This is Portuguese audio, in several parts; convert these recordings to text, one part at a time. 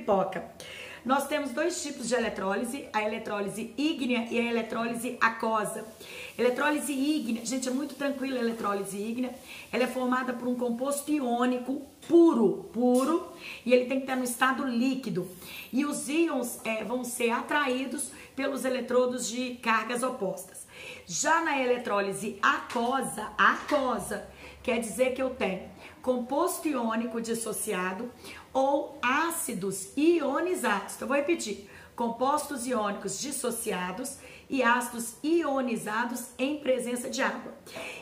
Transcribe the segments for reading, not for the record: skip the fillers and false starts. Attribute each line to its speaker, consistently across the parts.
Speaker 1: pipoca. Nós temos dois tipos de eletrólise, a eletrólise ígnea e a eletrólise aquosa. Eletrólise ígnea, gente, é muito tranquila a eletrólise ígnea. Ela é formada por um composto iônico puro, e ele tem que estar no estado líquido. E os íons vão ser atraídos pelos eletrodos de cargas opostas. Já na eletrólise aquosa, quer dizer que eu tenho composto iônico dissociado ou ácidos ionizados. Então, vou repetir. Compostos iônicos dissociados e ácidos ionizados em presença de água.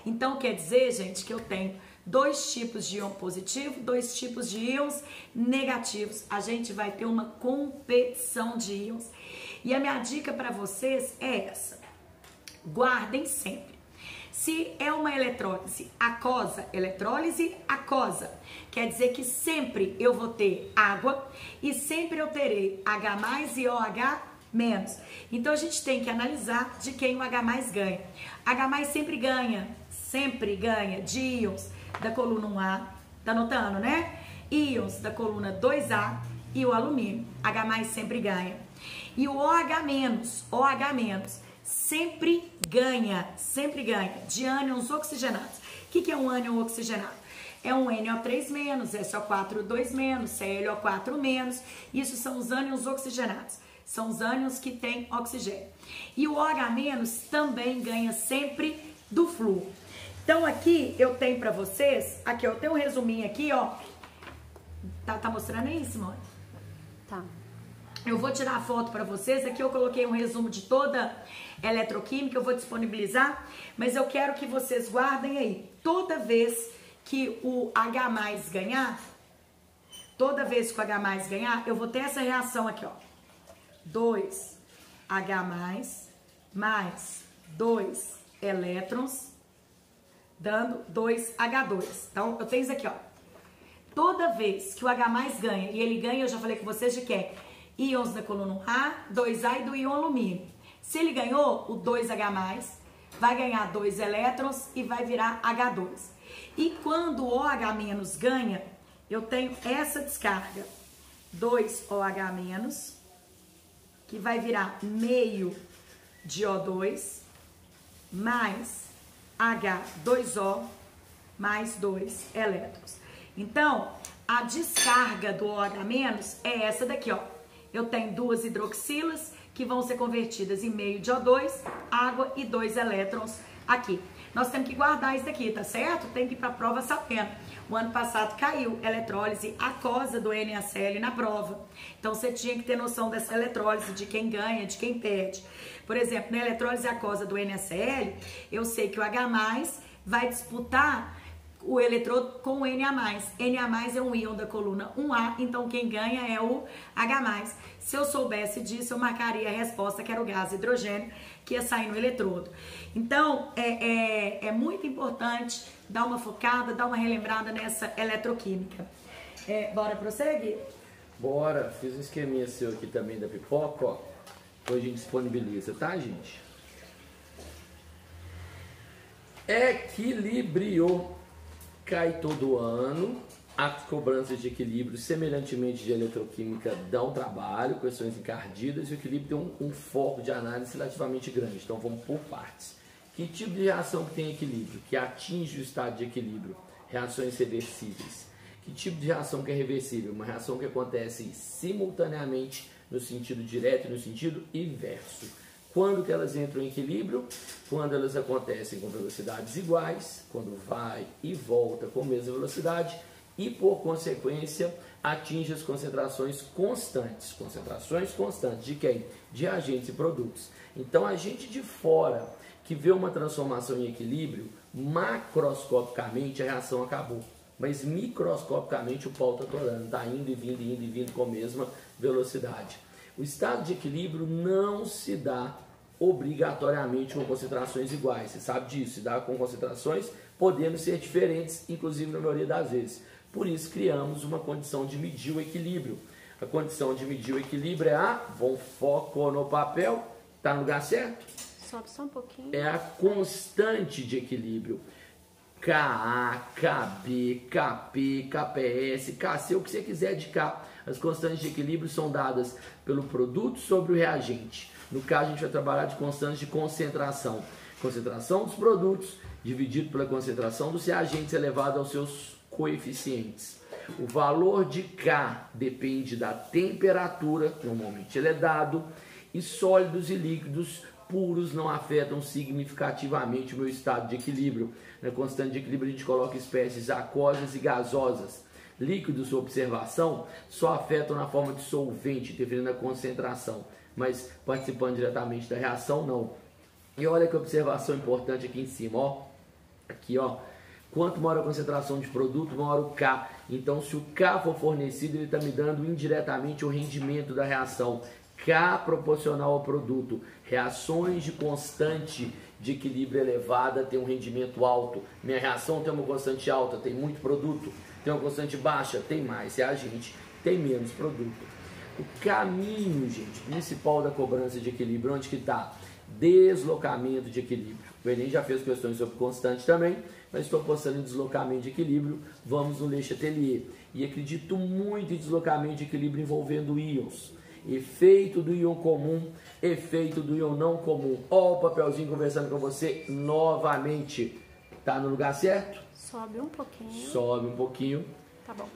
Speaker 1: Então, quer dizer, gente, que eu tenho dois tipos de íon positivo, dois tipos de íons negativos. A gente vai ter uma competição de íons. E a minha dica para vocês é essa. Guardem sempre. Se é uma eletrólise aquosa, quer dizer que sempre eu vou ter água e sempre eu terei H+ e OH-. Então a gente tem que analisar de quem o H+ ganha. H+ sempre ganha de íons da coluna 1A, tá anotando, né? Íons da coluna 2A e o alumínio. H+ sempre ganha. E o OH- sempre ganha de ânions oxigenados. O que é um ânion oxigenado? É um NO3-, SO4-2-, ClO4-. Isso são os ânions oxigenados. São os ânions que têm oxigênio. E o OH- também ganha sempre do flúor. Então aqui eu tenho para vocês, aqui eu tenho um resuminho aqui, ó. Tá mostrando aí, Simone?
Speaker 2: Tá.
Speaker 1: Eu vou tirar a foto para vocês. Aqui eu coloquei um resumo de toda a eletroquímica, eu vou disponibilizar, mas eu quero que vocês guardem aí. Toda vez que o H+ ganhar, eu vou ter essa reação aqui, ó. 2H+ mais 2 elétrons, dando 2H2. Então, eu tenho isso aqui, ó. Toda vez que o H+ ganha, e ele ganha, eu já falei com vocês de que íons da coluna A, 2A e do íon alumínio. Se ele ganhou, o 2H+, vai ganhar 2 elétrons e vai virar H2. E quando o OH- ganha, eu tenho essa descarga. 2OH-, que vai virar meio de O2, mais H2O, mais 2 elétrons. Então, a descarga do OH- é essa daqui, ó. Eu tenho 2 hidroxilas que vão ser convertidas em meio de O2, água e 2 elétrons aqui. Nós temos que guardar isso daqui, tá certo? Tem que ir para a prova sabendo. O ano passado caiu eletrólise aquosa do NaCl na prova. Então você tinha que ter noção dessa eletrólise, de quem ganha, de quem perde. Por exemplo, na eletrólise aquosa do NaCl, eu sei que o H+ vai disputar o eletrodo com o Na+. Na+ é um íon da coluna 1A, então quem ganha é o H+. Se eu soubesse disso, eu marcaria a resposta, que era o gás hidrogênio, que ia sair no eletrodo. Então, é muito importante dar uma focada, dar uma relembrada nessa eletroquímica. Bora prosseguir?
Speaker 3: Bora, fiz um esqueminha seu aqui também da pipoca, ó. Depois a gente disponibiliza, tá, gente? Equilíbrio. Cai todo ano, as cobranças de equilíbrio, semelhantemente de eletroquímica, dão trabalho, questões encardidas, e o equilíbrio tem um foco de análise relativamente grande, então vamos por partes. Que tipo de reação que tem equilíbrio, que atinge o estado de equilíbrio? Reações reversíveis. Que tipo de reação que é reversível? Uma reação que acontece simultaneamente no sentido direto e no sentido inverso. Quando que elas entram em equilíbrio? Quando elas acontecem com velocidades iguais, quando vai e volta com a mesma velocidade e, por consequência, atinge as concentrações constantes. Concentrações constantes de quem? De agentes e produtos. Então, a gente de fora que vê uma transformação em equilíbrio, macroscopicamente a reação acabou. Mas microscopicamente o pau está atorando, está indo e vindo com a mesma velocidade. O estado de equilíbrio não se dá obrigatoriamente com concentrações iguais, você sabe disso, se dá com concentrações podendo ser diferentes, inclusive na maioria das vezes. Por isso criamos uma condição de medir o equilíbrio. A condição de medir o equilíbrio é vamos foco no papel, tá no lugar certo?
Speaker 2: Sobe só um pouquinho.
Speaker 3: É a constante de equilíbrio. Ka, Kb, Kp, Kps, Kc, o que você quiser de K. As constantes de equilíbrio são dadas pelo produto sobre o reagente. No caso, a gente vai trabalhar de constantes de concentração. Concentração dos produtos dividido pela concentração dos reagentes elevado aos seus coeficientes. O valor de K depende da temperatura, normalmente ele é dado, e sólidos e líquidos puros não afetam significativamente o meu estado de equilíbrio. Na constante de equilíbrio a gente coloca espécies aquosas e gasosas. Líquidos, observação, só afetam na forma de solvente, interferindo na concentração, mas participando diretamente da reação, não. E olha que observação importante aqui em cima, ó. Aqui, ó. Quanto maior a concentração de produto, maior o K. Então, se o K for fornecido, ele está me dando indiretamente o rendimento da reação. K proporcional ao produto. Reações de constante de equilíbrio elevada tem um rendimento alto. Minha reação tem uma constante alta, tem muito produto. Tem uma constante baixa, tem mais reagente, tem menos produto. O caminho, gente, principal da cobrança de equilíbrio, onde que está? Deslocamento de equilíbrio. O Enem já fez questões sobre constante também, mas estou postando em deslocamento de equilíbrio. Vamos no Le Chatelier. E acredito muito em deslocamento de equilíbrio envolvendo íons. Efeito do íon comum, efeito do íon não comum. Ó o papelzinho conversando com você novamente. Tá no lugar certo?
Speaker 2: Sobe um pouquinho.
Speaker 3: Sobe um pouquinho.
Speaker 2: Tá bom.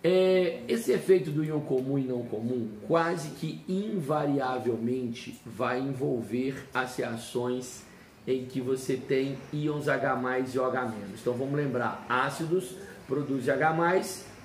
Speaker 3: Esse efeito do íon comum e não comum quase que invariavelmente vai envolver as reações em que você tem íons H+, e OH-. Então vamos lembrar, ácidos produzem H+,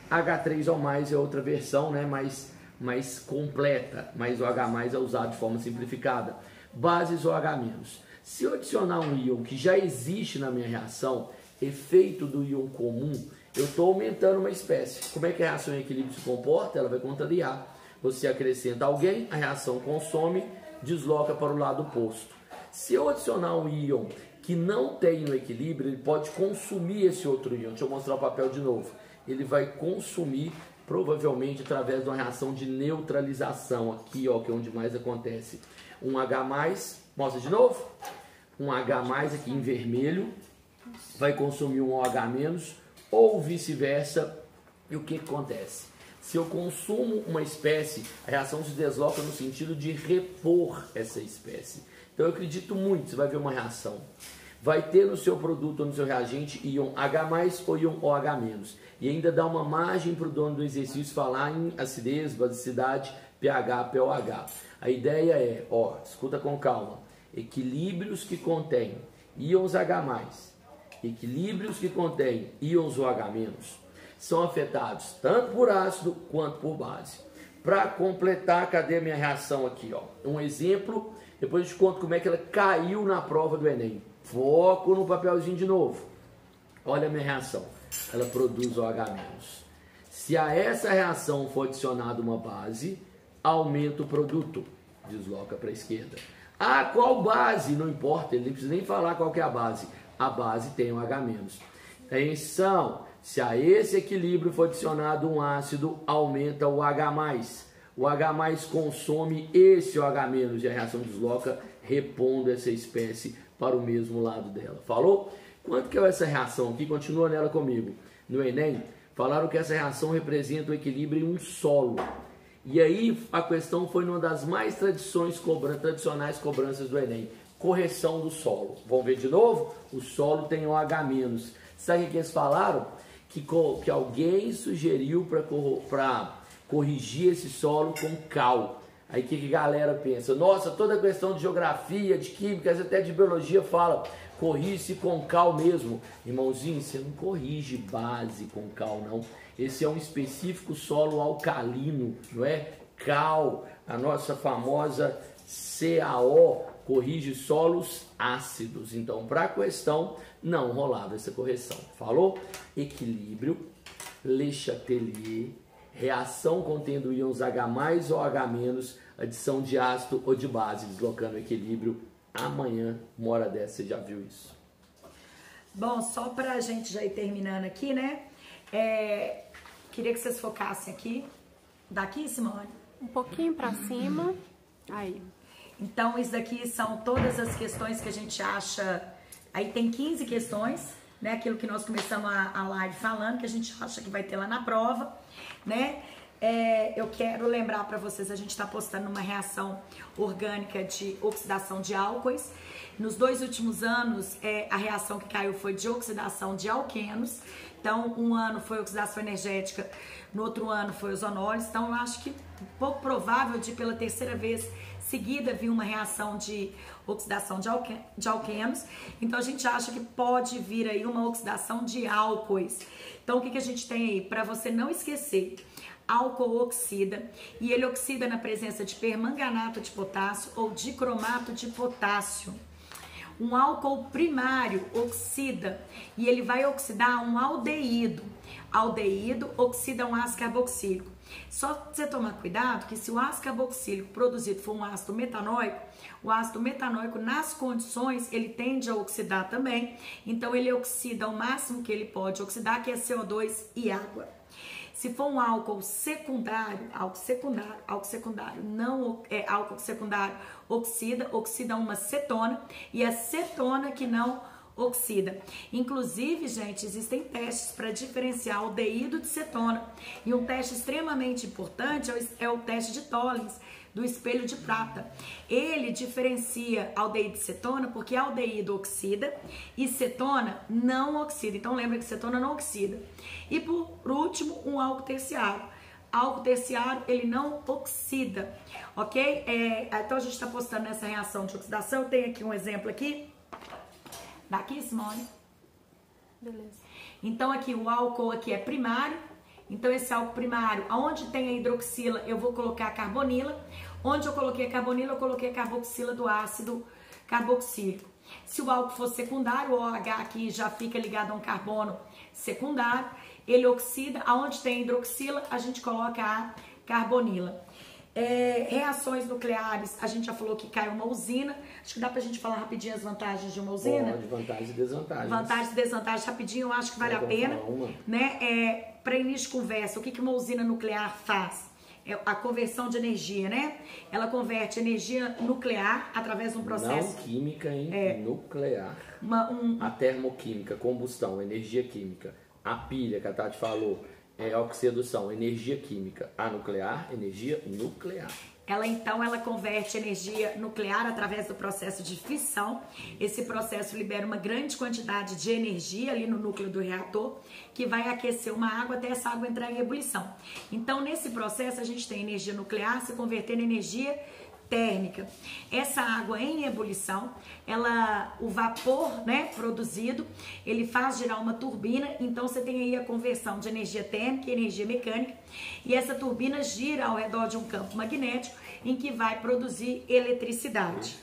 Speaker 3: H3O+, é outra versão, né, mais completa, mas o H+ é usado de forma simplificada. Bases OH-. Se eu adicionar um íon que já existe na minha reação, efeito do íon comum, eu estou aumentando uma espécie. Como é que a reação em equilíbrio se comporta? Ela vai contrariar. Você acrescenta alguém, a reação consome, desloca para o lado oposto. Se eu adicionar um íon que não tem no equilíbrio, ele pode consumir esse outro íon. Deixa eu mostrar o papel de novo. Ele vai consumir, provavelmente através de uma reação de neutralização. Aqui, ó, que é onde mais acontece. Um H+, mostra de novo. Um H+ aqui em vermelho vai consumir um OH-, ou vice-versa. E o que acontece? Se eu consumo uma espécie, a reação se desloca no sentido de repor essa espécie. Então eu acredito muito, você vai ver uma reação. Vai ter no seu produto ou no seu reagente íon H+ ou íon OH-. E ainda dá uma margem para o dono do exercício falar em acidez, basicidade, pH, pOH. A ideia é, ó, escuta com calma, equilíbrios que contêm íons H+, equilíbrios que contêm íons OH- são afetados tanto por ácido quanto por base. Para completar, cadê a minha reação aqui? Ó? Um exemplo, depois eu te conto como é que ela caiu na prova do Enem. Foco no papelzinho de novo. Olha a minha reação. Ela produz OH-. Se a essa reação for adicionada uma base, aumenta o produto. Desloca para a esquerda. Ah, qual base? Não importa, ele nem precisa nem falar qual que é a base. A base tem um H-. Atenção, se a esse equilíbrio for adicionado um ácido, aumenta o H+. O H+ consome esse OH- e a reação desloca, repondo essa espécie para o mesmo lado dela. Falou? Quanto que é essa reação aqui? Continua nela comigo. No Enem, falaram que essa reação representa o equilíbrio em um solo. E aí a questão foi numa das mais tradicionais cobranças do Enem. Correção do solo. Vamos ver de novo? O solo tem OH-. Sabe o que eles falaram? Que alguém sugeriu para corrigir esse solo com cal. Aí o que a galera pensa? Nossa, toda questão de geografia, de química, até de biologia fala, corrige-se com cal mesmo. Irmãozinho, você não corrige base com cal, não. Esse é um específico solo alcalino, não é? Cal, a nossa famosa CaO, corrige solos ácidos. Então, para a questão, não rolava essa correção. Falou? Equilíbrio, Le Chatelier, reação contendo íons H+ ou OH-, adição de ácido ou de base, deslocando o equilíbrio. Amanhã, uma hora dessa, você já viu isso.
Speaker 1: Bom, só para a gente já ir terminando aqui, né? Queria que vocês focassem aqui. Daqui, Simone?
Speaker 2: Um pouquinho para cima. Aí.
Speaker 1: Então, isso daqui são todas as questões que a gente acha... Aí tem 15 questões, né? Aquilo que nós começamos a live falando, que a gente acha que vai ter lá na prova, né? eu quero lembrar para vocês, a gente está postando uma reação orgânica de oxidação de álcoois. Nos 2 últimos anos, a reação que caiu foi de oxidação de alquenos. Então, um ano foi oxidação energética, no outro ano foi ozonólise. Então, eu acho que pouco provável de pela terceira vez seguida vir uma reação de oxidação de alquenos. Então, a gente acha que pode vir aí uma oxidação de álcoois. Então, o que a gente tem aí? Para você não esquecer, álcool oxida, e ele oxida na presença de permanganato de potássio ou dicromato de potássio. Um álcool primário oxida e ele vai oxidar um aldeído. Aldeído oxida um ácido carboxílico. Só você tomar cuidado que se o ácido carboxílico produzido for um ácido metanóico, o ácido metanóico nas condições ele tende a oxidar também. Então ele oxida o máximo que ele pode oxidar, que é CO2 e água. Se for um álcool secundário, álcool secundário oxida uma cetona, e a cetona que não oxida. Inclusive, gente, existem testes para diferenciar aldeído de cetona, e um teste extremamente importante é o teste de Tollens, do espelho de prata. Ele diferencia aldeído de cetona porque aldeído oxida e cetona não oxida. Então lembra que cetona não oxida. E por último, um álcool terciário. Álcool terciário, ele não oxida, ok? Então a gente está postando nessa reação de oxidação. Eu tenho aqui um exemplo aqui. Daqui, Simone.
Speaker 2: Beleza.
Speaker 1: Então aqui o álcool aqui é primário. Então esse álcool primário, onde tem a hidroxila, eu vou colocar a carbonila. Onde eu coloquei a carbonila, eu coloquei a carboxila do ácido carboxílico. Se o álcool for secundário, o OH aqui já fica ligado a um carbono secundário, ele oxida. Aonde tem hidroxila, a gente coloca a carbonila. Reações nucleares, a gente já falou que cai uma usina. Acho que dá pra gente falar rapidinho as vantagens de uma usina.
Speaker 3: Pode, vantagens e desvantagens.
Speaker 1: Vantagens e desvantagens, rapidinho, eu acho que vale a pena. Né? Para início de conversa, o que uma usina nuclear faz? A conversão de energia, né? Ela converte energia nuclear através de um processo...
Speaker 3: Não química, hein? Nuclear. A termoquímica, combustão, energia química. A pilha, que a Tati falou, é oxidação, energia química. A nuclear, energia nuclear.
Speaker 1: Ela converte energia nuclear através do processo de fissão. Esse processo libera uma grande quantidade de energia ali no núcleo do reator, que vai aquecer uma água até essa água entrar em ebulição. Então, nesse processo, a gente tem energia nuclear se convertendo em energia térmica. Essa água em ebulição, o vapor, né, produzido, ele faz girar uma turbina. Então você tem aí a conversão de energia térmica e energia mecânica, e essa turbina gira ao redor de um campo magnético em que vai produzir eletricidade.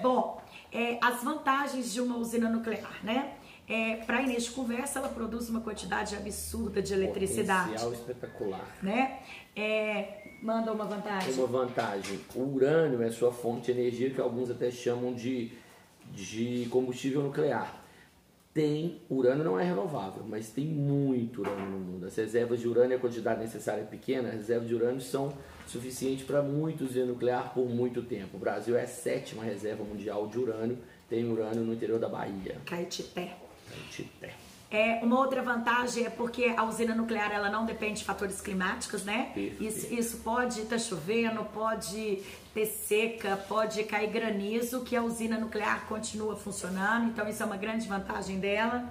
Speaker 1: Bom, as vantagens de uma usina nuclear, né? Para início de conversa, ela produz uma quantidade absurda de eletricidade.
Speaker 3: Potencial espetacular.
Speaker 1: Né? Manda uma vantagem.
Speaker 3: Uma vantagem. O urânio é sua fonte de energia, que alguns até chamam de combustível nuclear. Urânio não é renovável, mas tem muito urânio no mundo. As reservas de urânio, a quantidade necessária é pequena, as reservas de urânio são suficientes para muitos usina nuclear por muito tempo. O Brasil é a 7ª reserva mundial de urânio, tem urânio no interior da Bahia.
Speaker 1: Caetité.
Speaker 3: Uma
Speaker 1: outra vantagem é porque a usina nuclear ela não depende de fatores climáticos, né? Isso pode estar chovendo, pode ter seca, pode cair granizo, que a usina nuclear continua funcionando. Então isso é uma grande vantagem dela.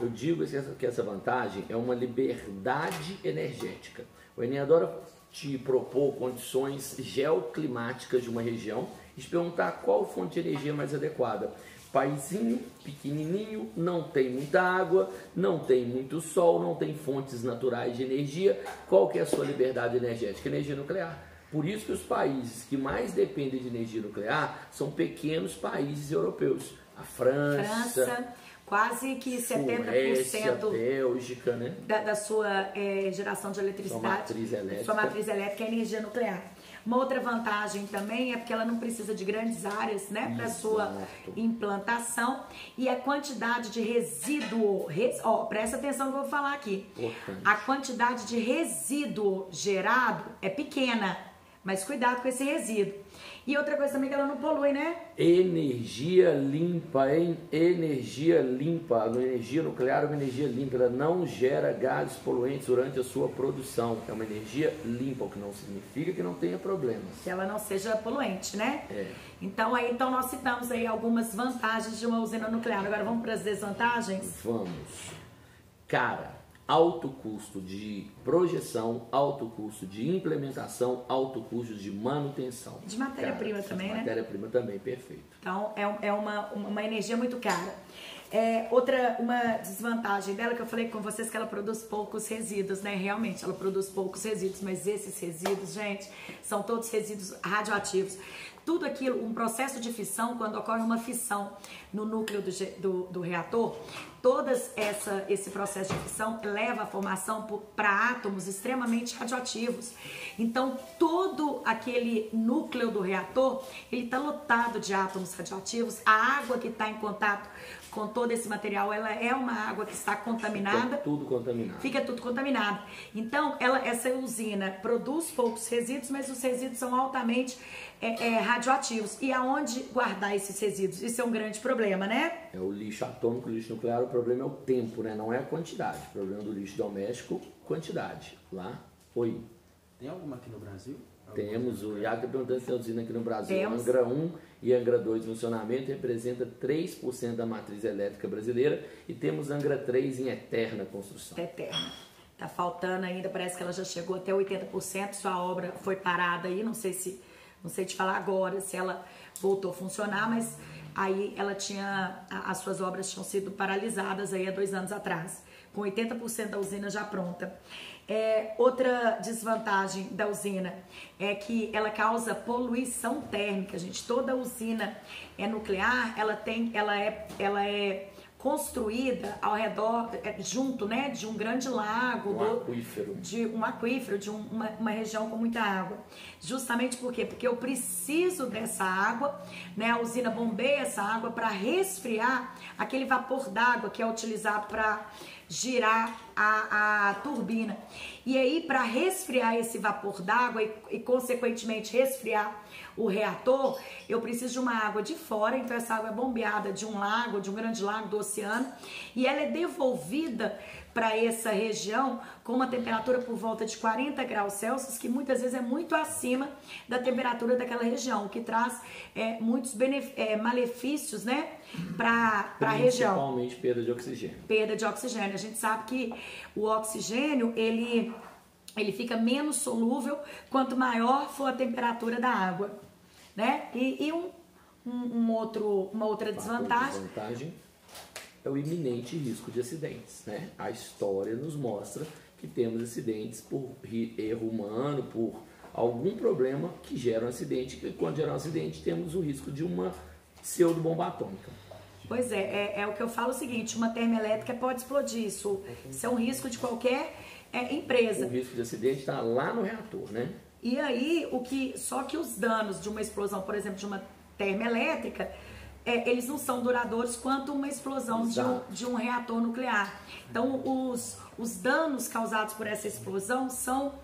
Speaker 3: Eu digo que essa vantagem é uma liberdade energética. O Enem adora te propor condições geoclimáticas de uma região e te perguntar qual fonte de energia mais adequada. Paizinho, pequenininho, não tem muita água, não tem muito sol, não tem fontes naturais de energia. Qual que é a sua liberdade energética? Energia nuclear. Por isso que os países que mais dependem de energia nuclear são pequenos países europeus. A França,
Speaker 1: quase que 70%
Speaker 3: Suécia, Bélgica, né?
Speaker 1: da sua geração de eletricidade, sua matriz elétrica é energia nuclear. Uma outra vantagem também é porque ela não precisa de grandes áreas, né, para sua implantação, e a quantidade de resíduo, presta atenção no que eu vou falar aqui. A quantidade de resíduo gerado é pequena, Mas cuidado com esse resíduo. E outra coisa também que ela não polui, né?
Speaker 3: Energia limpa, energia limpa. A energia nuclear é uma energia limpa, ela não gera gases poluentes durante a sua produção. É uma energia limpa, o que não significa que não tenha problemas.
Speaker 1: Que ela não seja poluente, né?
Speaker 3: É.
Speaker 1: Então nós citamos aí algumas vantagens de uma usina nuclear. Agora vamos para as desvantagens?
Speaker 3: Vamos. Cara, alto custo de projeção, alto custo de implementação, alto custo de manutenção.
Speaker 1: De matéria-prima também, né?
Speaker 3: Matéria-prima também, perfeito.
Speaker 1: Então é uma energia muito cara. Uma desvantagem dela que eu falei com vocês que ela produz poucos resíduos, né? Realmente, ela produz poucos resíduos, mas esses resíduos, gente, são todos resíduos radioativos. Tudo aquilo, um processo de fissão, quando ocorre uma fissão no núcleo do reator, esse processo de fissão leva à formação para átomos extremamente radioativos. Então, todo aquele núcleo do reator, ele está lotado de átomos radioativos. A água que está em contato com todo esse material, ela é uma água que está contaminada. Fica tudo contaminado. Então, essa usina produz poucos resíduos, mas os resíduos são altamente radioativos. E aonde guardar esses resíduos? Isso é um grande problema, né?
Speaker 3: É o lixo atômico, o lixo nuclear, o problema é o tempo, né? Não é a quantidade. O problema do lixo doméstico, quantidade. Lá, oi.
Speaker 4: Tem alguma aqui no Brasil?
Speaker 3: Temos, o Iago está perguntando se tem usina aqui no Brasil.
Speaker 1: Temos.
Speaker 3: Angra 1 e Angra 2 em funcionamento representa 3% da matriz elétrica brasileira e temos Angra 3 em eterna construção.
Speaker 1: Eterna. Tá faltando ainda, parece que ela já chegou até 80%, sua obra foi parada aí, não sei te falar agora se ela voltou a funcionar, mas aí as suas obras tinham sido paralisadas aí há 2 anos atrás, com 80% da usina já pronta. Outra desvantagem da usina é que ela causa poluição térmica, gente. Toda usina nuclear, ela é construída ao redor, junto, né, de um grande lago, de um aquífero, de uma região com muita água. Justamente por quê? Porque eu preciso dessa água, né? A usina bombeia essa água para resfriar aquele vapor d'água que é utilizado para girar a turbina. E aí, para resfriar esse vapor d'água e consequentemente resfriar o reator, eu preciso de uma água de fora. Então essa água é bombeada de um lago, de um grande lago, do oceano, e ela é devolvida para essa região com uma temperatura por volta de 40 graus Celsius, que muitas vezes é muito acima da temperatura daquela região, o que traz muitos malefícios, né, para a região.
Speaker 3: Principalmente perda de oxigênio.
Speaker 1: Perda de oxigênio. A gente sabe que o oxigênio, ele fica menos solúvel quanto maior for a temperatura da água, né? E uma outra desvantagem
Speaker 3: é o iminente risco de acidentes, né? A história nos mostra que temos acidentes por erro humano, por algum problema que gera um acidente, e quando gera um acidente temos o risco de uma pseudo-bomba atômica.
Speaker 1: Pois é o que eu falo o seguinte, uma termoelétrica pode explodir, isso é um risco de qualquer empresa.
Speaker 3: O risco de acidente está lá no reator, né?
Speaker 1: E aí, só que os danos de uma explosão, por exemplo, de uma termoelétrica, eles não são duradouros quanto uma explosão de um reator nuclear. Então, os danos causados por essa explosão são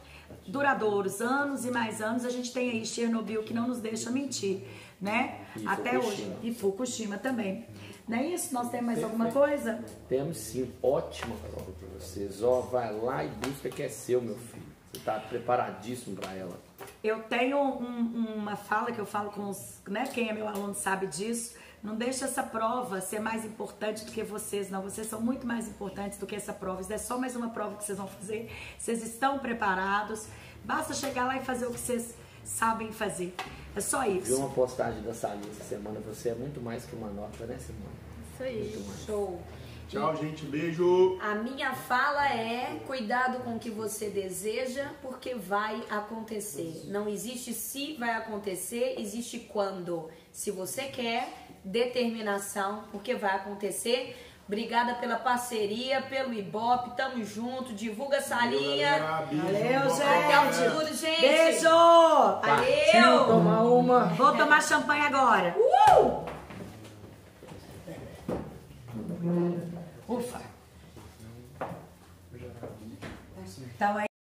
Speaker 1: duradouros, anos e mais anos. A gente tem aí Chernobyl, que não nos deixa mentir, né? Até hoje. E Fukushima também. Não é isso? Nós temos mais alguma coisa?
Speaker 3: Temos sim, ótima prova para vocês. Vai lá e busca que é seu, meu filho. Você está preparadíssimo para ela.
Speaker 1: Eu tenho uma fala que eu falo com quem é meu aluno sabe disso. Não deixa essa prova ser mais importante do que vocês, não. Vocês são muito mais importantes do que essa prova. Isso é só mais uma prova que vocês vão fazer. Vocês estão preparados. Basta chegar lá e fazer o que vocês sabem fazer. É só isso.
Speaker 3: Vi uma postagem da Salinha essa semana. Você é muito mais que uma nota, né, Simone?
Speaker 2: Isso aí.
Speaker 5: Show.
Speaker 4: Tchau, gente. Beijo.
Speaker 5: A minha fala é: cuidado com o que você deseja, porque vai acontecer. Não existe se vai acontecer, existe quando. Se você quer, determinação, porque vai acontecer. Obrigada pela parceria, pelo Ibope, tamo junto, divulga Salinha.
Speaker 1: Valeu, gente.
Speaker 5: Até o futuro, gente.
Speaker 1: Beijo!
Speaker 5: Valeu!
Speaker 3: Tomar uma.
Speaker 1: Vou tomar champanhe agora. Ufa! Então,